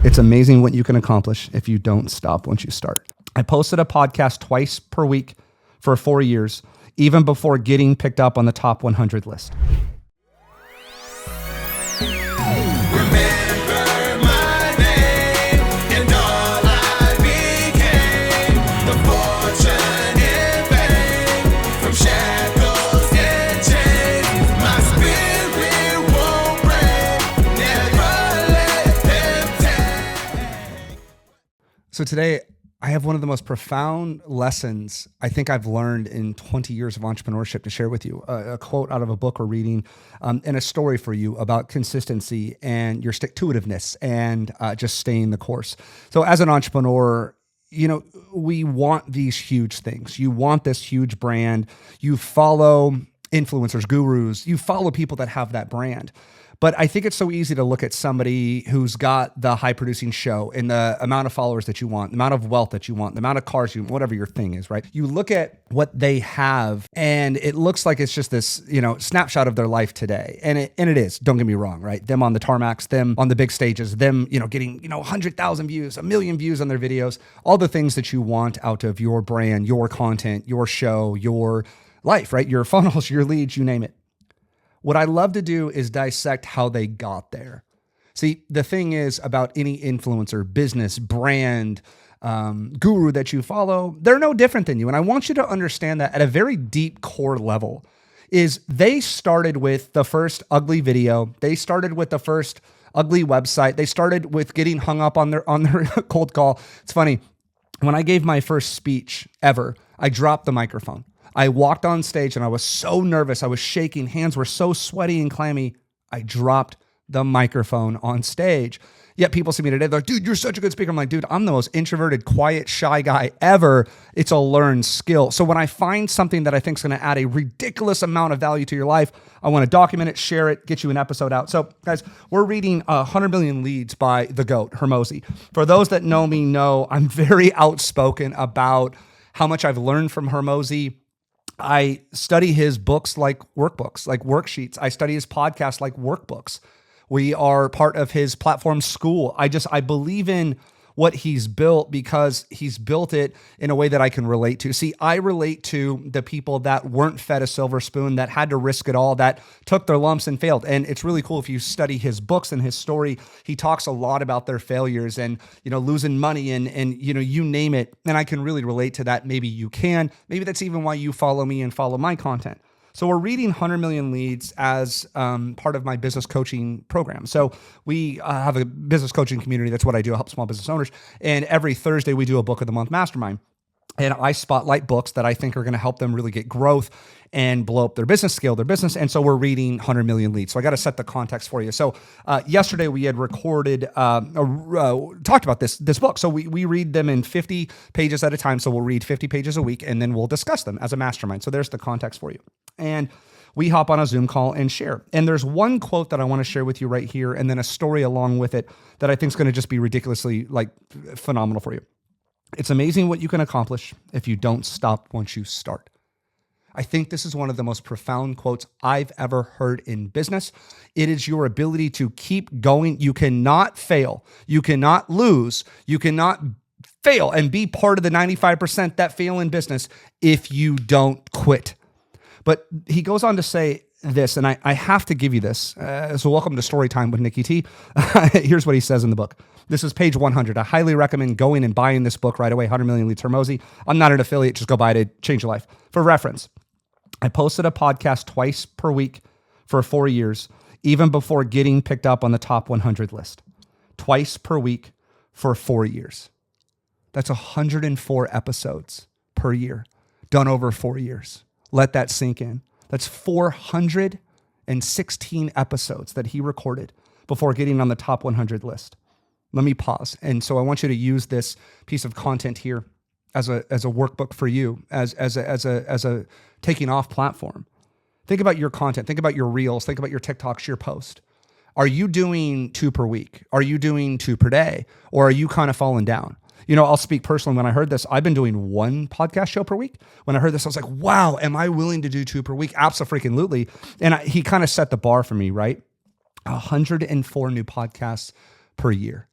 It's amazing what you can accomplish if you don't stop once you start. I posted a podcast twice per week for 4 years, even before getting picked up on the top 100 list. So today, I have one of the most profound lessons I think I've learned in 20 years of entrepreneurship to share with you. A quote out of a book we're reading and a story for you about consistency and your stick-to-itiveness and just staying the course. So as an entrepreneur, you know, we want these huge things. You want this huge brand. You follow influencers, gurus. You follow people that have that brand. But I think it's so easy to look at somebody who's got the high producing show and the amount of followers that you want, the amount of wealth that you want, the amount of cars you want, whatever your thing is, right? You look at what they have and it looks like it's just this, you know, snapshot of their life today. And it is, don't get me wrong, right? Them on the tarmacs, them on the big stages, them, you know, getting, 100,000 views, 1 million views on their videos, all the things that you want out of your brand, your content, your show, your life, right? Your funnels, your leads, you name it. What I love to do is dissect how they got there. See, the thing is about any influencer, business, brand, guru that you follow, they're no different than you. And I want you to understand that at a very deep core level is they started with the first ugly video. They started with the first ugly website. They started with getting hung up on their cold call. It's funny. When I gave my first speech ever, I dropped the microphone. I walked on stage and I was so nervous. I was shaking. Hands were so sweaty and clammy. I dropped the microphone on stage. Yet people see me today. They're like, dude, you're such a good speaker. I'm like, dude, I'm the most introverted, quiet, shy guy ever. It's a learned skill. So when I find something that I think is going to add a ridiculous amount of value to your life, I want to document it, share it, get you an episode out. So guys, we're reading 100 Million Leads by the GOAT, Hormozi. For those that know me know I'm very outspoken about how much I've learned from Hormozi. I study his books like workbooks, like worksheets. I study his podcast like workbooks. We are part of his platform school. I believe in what he's built because he's built it in a way that I can relate to. See, I relate to the people that weren't fed a silver spoon, that had to risk it all, that took their lumps and failed. And it's really cool if you study his books and his story. He talks a lot about their failures and, losing money and you name it. And I can really relate to that. Maybe you can. Maybe that's even why you follow me and follow my content. So we're reading 100 Million Leads as part of my business coaching program. So we have a business coaching community. That's what I do. I help small business owners. And every Thursday we do a book of the month mastermind. And I spotlight books that I think are going to help them really get growth and blow up their business, scale their business. And so we're reading 100 Million Leads. So I got to set the context for you. So yesterday we had recorded, talked about this book. So we read them in 50 pages at a time. So we'll read 50 pages a week and then we'll discuss them as a mastermind. So there's the context for you. And we hop on a Zoom call and share. And there's one quote that I want to share with you right here and then a story along with it that I think is going to just be ridiculously phenomenal for you. It's amazing what you can accomplish if you don't stop once you start. I think this is one of the most profound quotes I've ever heard in business. It is your ability to keep going. You cannot fail. You cannot lose. You cannot fail and be part of the 95% that fail in business if you don't quit. But he goes on to say this, and I have to give you this. So welcome to Story Time with Nikki T. Here's what he says in the book. This is page 100. I highly recommend going and buying this book right away, 100 Million Leads Hormozi. I'm not an affiliate. Just go buy it. It'll change your life. For reference, I posted a podcast twice per week for 4 years, even before getting picked up on the top 100 list. Twice per week for 4 years. That's 104 episodes per year, done over 4 years. Let that sink in. That's 416 episodes that he recorded before getting on the top 100 list. Let me pause. And so I want you to use this piece of content here as a workbook for you, as a taking off platform. Think about your content. Think about your reels. Think about your TikToks, your post. Are you doing 2 per week? Are you doing 2 per day? Or are you kind of falling down? I'll speak personally. When I heard this, I've been doing 1 podcast show per week. When I heard this, I was like, wow, am I willing to do 2 per week? Abso-freaking-lutely. And he kind of set the bar for me, right? 104 new podcasts per year.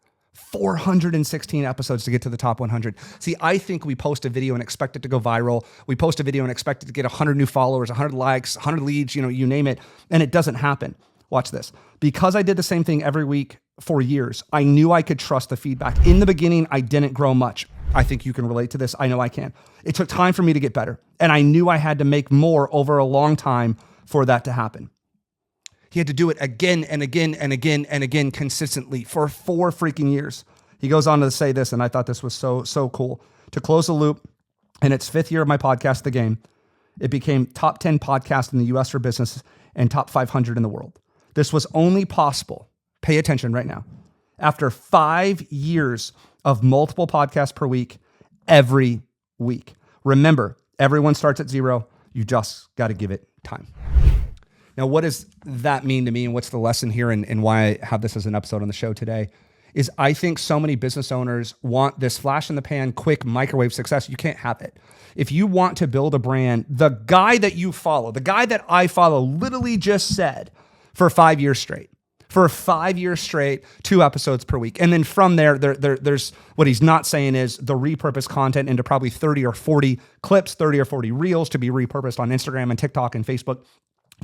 416 episodes to get to the top 100. See, I think we post a video and expect it to go viral. We post a video and expect it to get 100 new followers, 100 likes, 100 leads, you name it. And it doesn't happen. Watch this. Because I did the same thing every week for years, I knew I could trust the feedback. In the beginning, I didn't grow much. I think you can relate to this. I know I can. It took time for me to get better. And I knew I had to make more over a long time for that to happen. He had to do it again and again and again and again consistently for 4 freaking years. He goes on to say this, and I thought this was so cool. To close the loop, in its 5th year of my podcast, The Game, it became top 10 podcast in the US for business and top 500 in the world. This was only possible, pay attention right now, after 5 years of multiple podcasts per week, every week. Remember, everyone starts at 0. You just got to give it time. Now, what does that mean to me, and what's the lesson here, and why I have this as an episode on the show today, is I think so many business owners want this flash in the pan, quick microwave success. You can't have it. If you want to build a brand, the guy that you follow, the guy that I follow literally just said for 5 years straight, 2 episodes per week. And then from there's what he's not saying is the repurposed content into probably 30 or 40 clips, 30 or 40 reels to be repurposed on Instagram and TikTok and Facebook.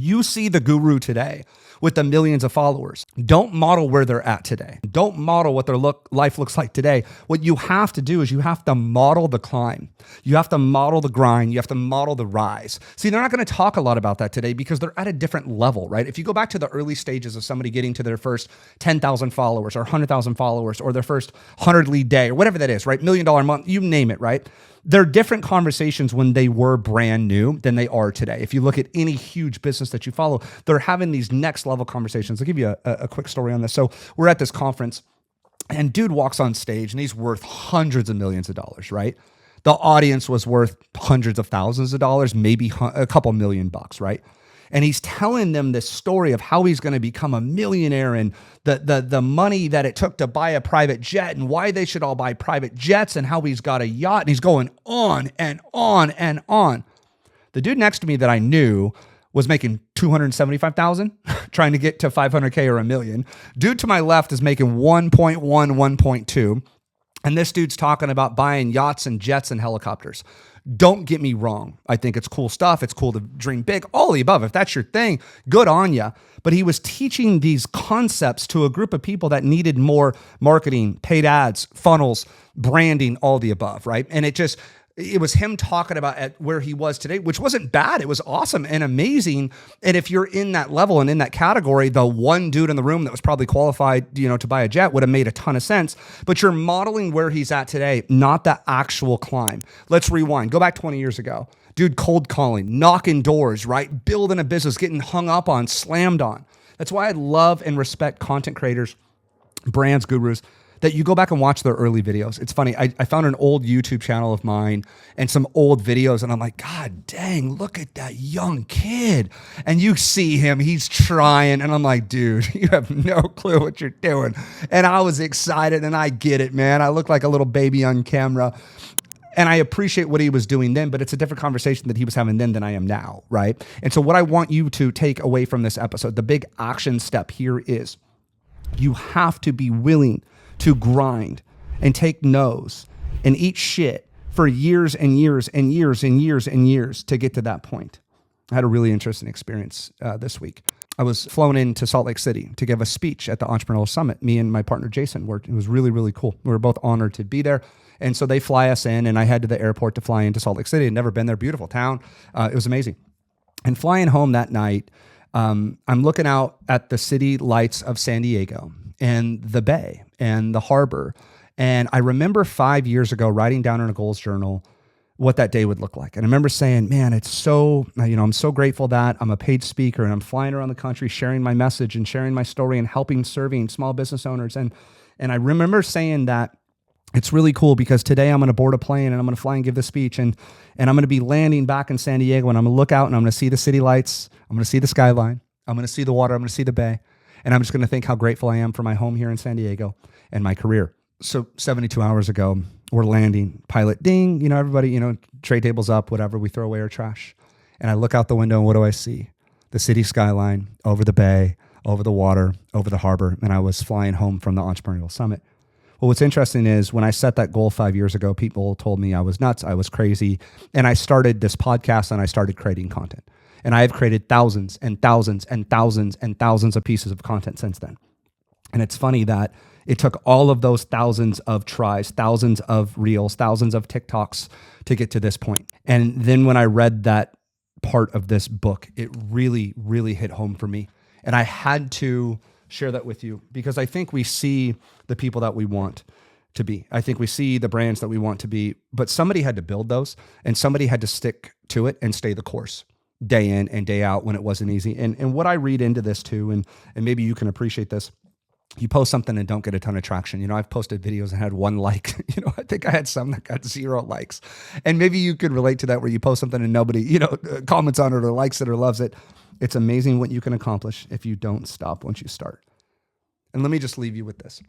You see the guru today with the millions of followers. Don't model where they're at today. Don't model what their life looks like today. What you have to do is you have to model the climb. You have to model the grind. You have to model the rise. See, they're not going to talk a lot about that today because they're at a different level, right? If you go back to the early stages of somebody getting to their first 10,000 followers or 100,000 followers or their first 100 lead day or whatever that is, right? $1 million a month, you name it, right? They're different conversations when they were brand new than they are today. If you look at any huge business that you follow, they're having these next level conversations. I'll give you a quick story on this. So we're at this conference and dude walks on stage and he's worth hundreds of millions of dollars, right? The audience was worth hundreds of thousands of dollars, maybe a couple $1,000,000, right? And he's telling them this story of how he's going to become a millionaire and the money that it took to buy a private jet and why they should all buy private jets and how he's got a yacht. And he's going on and on and on. The dude next to me that I knew was making $275,000, trying to get to 500K or $1 million. Dude to my left is making 1.1, 1.2. And this dude's talking about buying yachts and jets and helicopters. Don't get me wrong. I think it's cool stuff. It's cool to dream big, all the above. If that's your thing, good on you. But he was teaching these concepts to a group of people that needed more marketing, paid ads, funnels, branding, all the above, right? And it was him talking about at where he was today, which wasn't bad. It was awesome and amazing. And if you're in that level and in that category, the one dude in the room that was probably qualified, to buy a jet would have made a ton of sense. But you're modeling where he's at today, not the actual climb. Let's rewind. Go back 20 years ago. Dude, cold calling, knocking doors, right? Building a business, getting hung up on, slammed on. That's why I love and respect content creators, brands, gurus, that you go back and watch their early videos. It's funny. I found an old YouTube channel of mine and some old videos, and I'm like, God dang, look at that young kid. And you see him, he's trying, and I'm like, dude, you have no clue what you're doing. And I was excited, and I get it, man. I look like a little baby on camera. And I appreciate what he was doing then, but it's a different conversation that he was having then than I am now, right? And so what I want you to take away from this episode, the big action step here is you have to be willing to grind and take no's and eat shit for years and years and years and years and years to get to that point. I had a really interesting experience this week. I was flown into Salt Lake City to give a speech at the Entrepreneurial Summit. Me and my partner, Jason, it was really, really cool. We were both honored to be there. And so they fly us in, and I head to the airport to fly into Salt Lake City. I'd never been there. Beautiful town. It was amazing. And flying home that night, I'm looking out at the city lights of San Diego and the bay and the harbor. And I remember 5 years ago writing down in a goals journal what that day would look like. And I remember saying, man, it's so, I'm so grateful that I'm a paid speaker and I'm flying around the country sharing my message and sharing my story and serving small business owners. And I remember saying that it's really cool because today I'm going to board a plane and I'm going to fly and give this speech and I'm going to be landing back in San Diego and I'm going to look out and I'm going to see the city lights. I'm going to see the skyline. I'm going to see the water. I'm going to see the bay. And I'm just going to think how grateful I am for my home here in San Diego and my career. So 72 hours ago, we're landing, pilot ding, everybody, tray tables up, whatever, we throw away our trash. And I look out the window and what do I see? The city skyline, over the bay, over the water, over the harbor. And I was flying home from the Entrepreneurial Summit. Well, what's interesting is when I set that goal 5 years ago, people told me I was nuts, I was crazy. And I started this podcast and I started creating content. And I have created thousands and thousands and thousands and thousands of pieces of content since then. And it's funny that it took all of those thousands of tries, thousands of reels, thousands of TikToks to get to this point. And then when I read that part of this book, it really, really hit home for me. And I had to share that with you because I think we see the people that we want to be. I think we see the brands that we want to be, but somebody had to build those and somebody had to stick to it and stay the course day in and day out when it wasn't easy. And what I read into this too, and maybe you can appreciate this, you post something and don't get a ton of traction. You know, I've posted videos and had 1 like. You know, I think I had some that got 0 likes. And maybe you could relate to that where you post something and nobody, you know, comments on it or likes it or loves it. It's amazing what you can accomplish if you don't stop once you start. And let me just leave you with this.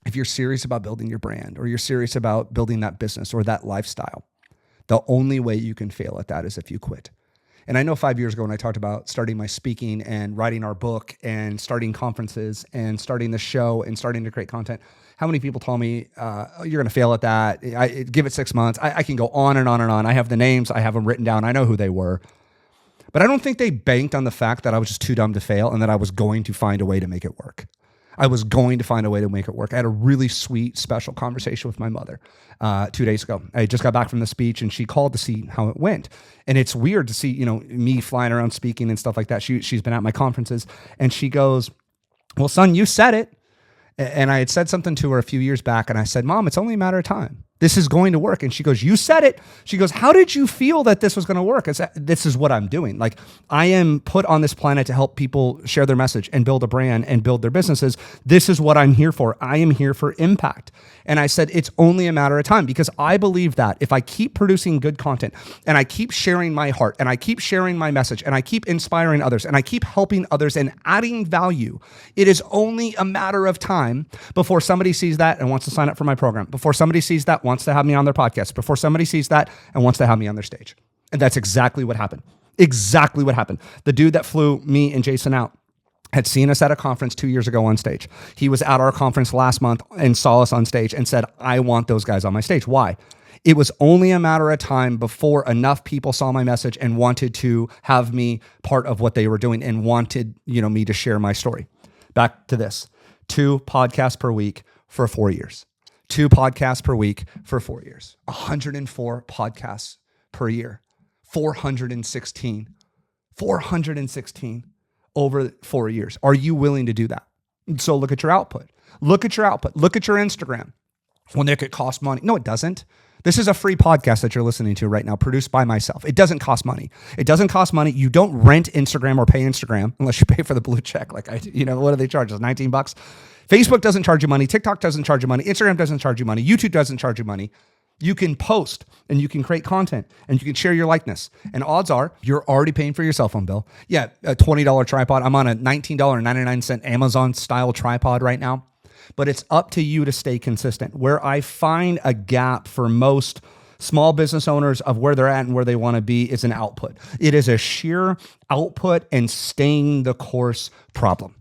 If you're serious about building your brand or you're serious about building that business or that lifestyle, the only way you can fail at that is if you quit. And I know 5 years ago when I talked about starting my speaking and writing our book and starting conferences and starting the show and starting to create content, how many people told me, you're going to fail at that. Give it 6 months. I can go on and on and on. I have the names. I have them written down. I know who they were. But I don't think they banked on the fact that I was just too dumb to fail and that I was going to find a way to make it work. I was going to find a way to make it work. I had a really sweet, special conversation with my mother 2 days ago. I just got back from the speech and she called to see how it went. And it's weird to see, you know, me flying around speaking and stuff like that. She's been at my conferences and she goes, well, son, you said it. And I had said something to her a few years back and I said, Mom, it's only a matter of time. This is going to work. And she goes, you said it. She goes, how did you feel that this was going to work? I said, this is what I'm doing. Like, I am put on this planet to help people share their message and build a brand and build their businesses. This is what I'm here for. I am here for impact. And I said, it's only a matter of time because I believe that if I keep producing good content and I keep sharing my heart and I keep sharing my message and I keep inspiring others and I keep helping others and adding value, it is only a matter of time before somebody sees that and wants to sign up for my program, before somebody sees that, wants to have me on their podcast, before somebody sees that and wants to have me on their stage. And that's exactly what happened. Exactly what happened. The dude that flew me and Jason out had seen us at a conference 2 years ago on stage. He was at our conference last month and saw us on stage and said, I want those guys on my stage. Why? It was only a matter of time before enough people saw my message and wanted to have me part of what they were doing and wanted, you know, me to share my story. Back to this. 2 podcasts per week for 4 years. 2 podcasts per week for 4 years. 104 podcasts per year. 416 over 4 years. Are you willing to do that? So look at your output. Look at your output. Look at your Instagram. Well, Nick, it costs money. No, it doesn't. This is a free podcast that you're listening to right now, produced by myself. It doesn't cost money. It doesn't cost money. You don't rent Instagram or pay Instagram unless you pay for the blue check. Like I, you know, what do they charge us? $19? Facebook doesn't charge you money. TikTok doesn't charge you money. Instagram doesn't charge you money. YouTube doesn't charge you money. You can post and you can create content and you can share your likeness. And odds are you're already paying for your cell phone bill. Yeah, a $20 tripod. I'm on a $19.99 Amazon style tripod right now. But it's up to you to stay consistent. Where I find a gap for most small business owners of where they're at and where they want to be is an output. It is a sheer output and staying the course problem.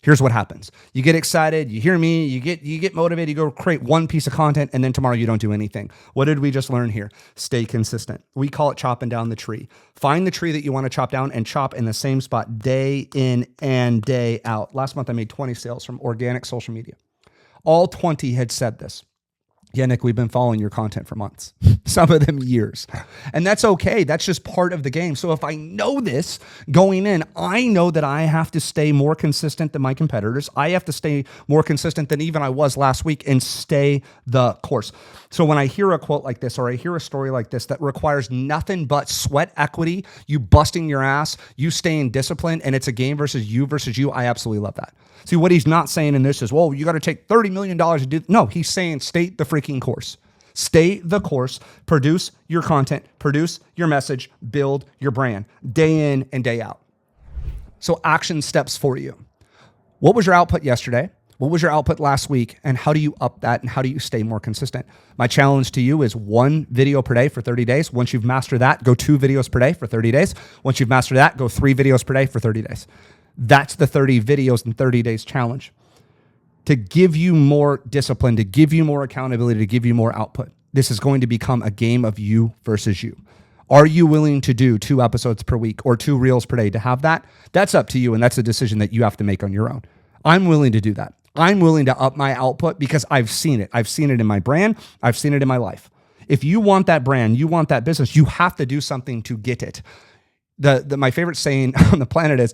Here's what happens. You get excited, you hear me, you get motivated, you go create one piece of content, and then tomorrow you don't do anything. What did we just learn here? Stay consistent. We call it chopping down the tree. Find the tree that you want to chop down and chop in the same spot day in and day out. Last month I made 20 sales from organic social media. All 20 had said this. Yeah, Nick, we've been following your content for months, some of them years. And that's okay. That's just part of the game. So if I know this going in, I know that I have to stay more consistent than my competitors. I have to stay more consistent than even I was last week and stay the course. So when I hear a quote like this, or I hear a story like this that requires nothing but sweat equity, you busting your ass, you staying disciplined, and it's a game versus you, I absolutely love that. See, what he's not saying in this is, well, you got to take $30 million to do. No, he's saying state the freaking course. Stay the course, produce your content, produce your message, build your brand day in and day out. So action steps for you. What was your output yesterday? What was your output last week? And how do you up that? And how do you stay more consistent? My challenge to you is 1 video per day for 30 days. Once you've mastered that, go 2 videos per day for 30 days. Once you've mastered that, go 3 videos per day for 30 days. That's the 30 videos in 30 days challenge. to give you more discipline, to give you more accountability, to give you more output. This is going to become a game of you versus you. Are you willing to do 2 episodes per week or 2 reels per day to have that? That's up to you, and that's a decision that you have to make on your own. I'm willing to do that. I'm willing to up my output because I've seen it. I've seen it in my brand. I've seen it in my life. If you want that brand, you want that business, you have to do something to get it. My favorite saying on the planet is,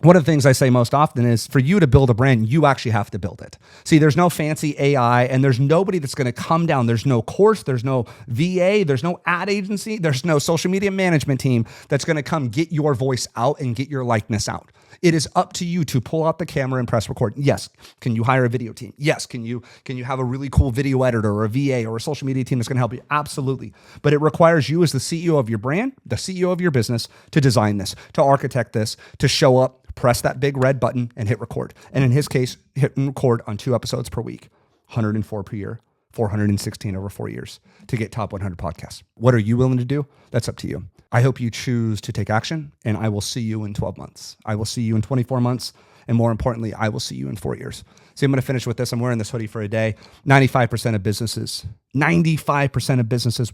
one of the things I say most often is for you to build a brand, you actually have to build it. See, there's no fancy AI and there's nobody that's going to come down. There's no course, there's no VA, there's no ad agency, there's no social media management team that's going to come get your voice out and get your likeness out. It is up to you to pull out the camera and press record. Yes. Can you hire a video team? Yes. Can you have a really cool video editor or a VA or a social media team that's going to help you? Absolutely. But it requires you as the CEO of your brand, the CEO of your business, to design this, to architect this, to show up, press that big red button and hit record. And in his case, hit record on 2 episodes per week, 104 per year, 416 over 4 years to get top 100 podcasts. What are you willing to do? That's up to you. I hope you choose to take action, and I will see you in 12 months. I will see you in 24 months. And more importantly, I will see you in 4 years. See, I'm going to finish with this. I'm wearing this hoodie for a day. 95% of businesses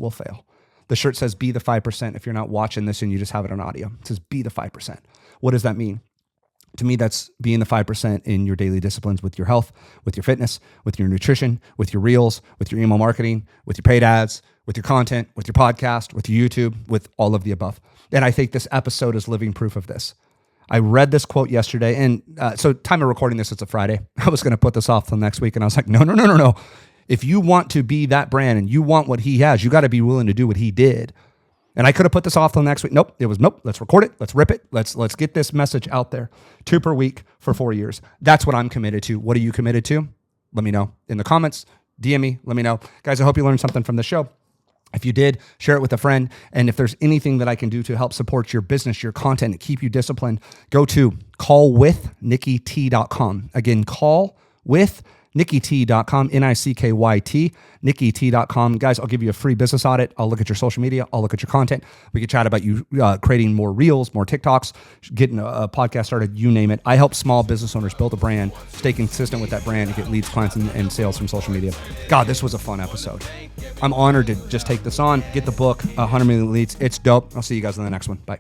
will fail. The shirt says be the 5% if you're not watching this and you just have it on audio. It says be the 5%. What does that mean? To me, that's being the 5% in your daily disciplines with your health, with your fitness, with your nutrition, with your reels, with your email marketing, with your paid ads, with your content, with your podcast, with your YouTube, with all of the above. And I think this episode is living proof of this. I read this quote yesterday, and so time of recording this, it's a Friday. I was going to put this off till next week, and I was like, no. If you want to be that brand and you want what he has, you got to be willing to do what he did. And I could have put this off till next week. Nope. Let's record it. Let's rip it. Let's get this message out there. 2 per week for 4 years. That's what I'm committed to. What are you committed to? Let me know in the comments. DM me. Let me know. Guys, I hope you learned something from the show. If you did, share it with a friend. And if there's anything that I can do to help support your business, your content, and keep you disciplined, go to callwithnickyt.com. Again, callwithnickyt.com, NICKYT, nickyt.com. Guys, I'll give you a free business audit. I'll look at your social media. I'll look at your content. We can chat about you creating more reels, more TikToks, getting a podcast started, you name it. I help small business owners build a brand, stay consistent with that brand, and get leads, clients, and sales from social media. God, this was a fun episode. I'm honored to just take this on, get the book, 100 Million Leads. It's dope. I'll see you guys in the next one. Bye.